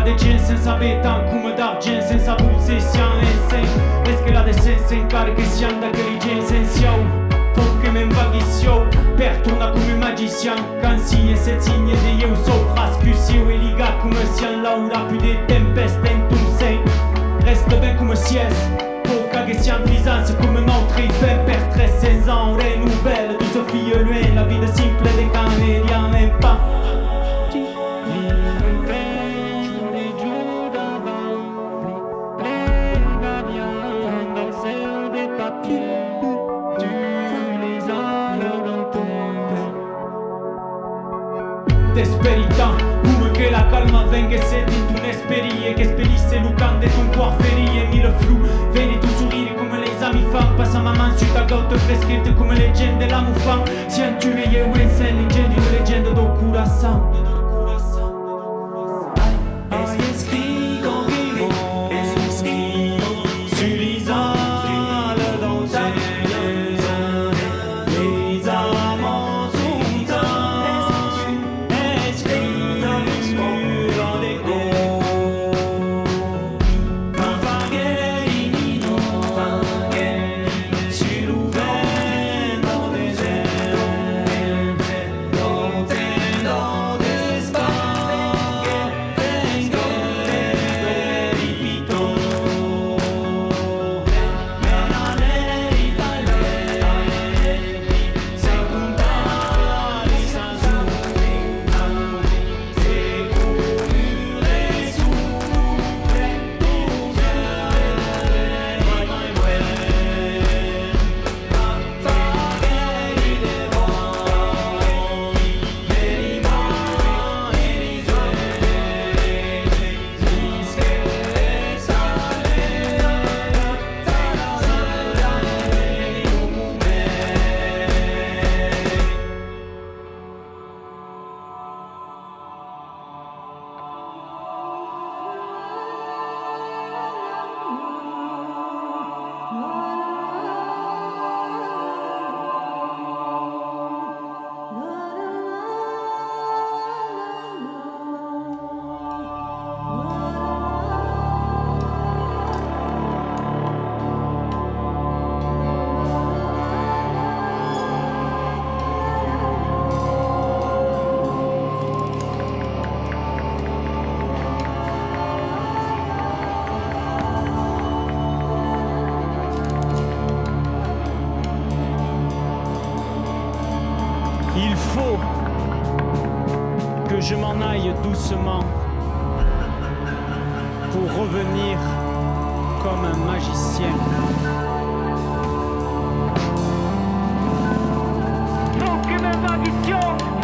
de gens senza veta come d'argent senza pulse siamo e sei esche in carica e siamo da che rigen sensiau che men vaghissio per torna come magicien quand signe cette signe de eu so rascusio e liga come sian laura più de tempeste en tu sei reste ben come sies poca che siam visance come notre fait per 13 ans renouvelle tout ce fille loin la vie de simple de canadien même pas Desperita, come che la calma venga se di tu n'esperie che spedisse lucande ton cuor ferie mille flou vedi tu sourire come les amis fan passa ma man sur ta gaute freschette come leggende la mufan sian tu e io en sen l'incendio di leggenda do curaçao Il faut que je m'en aille doucement pour revenir comme un magicien. Faut que mes magiciens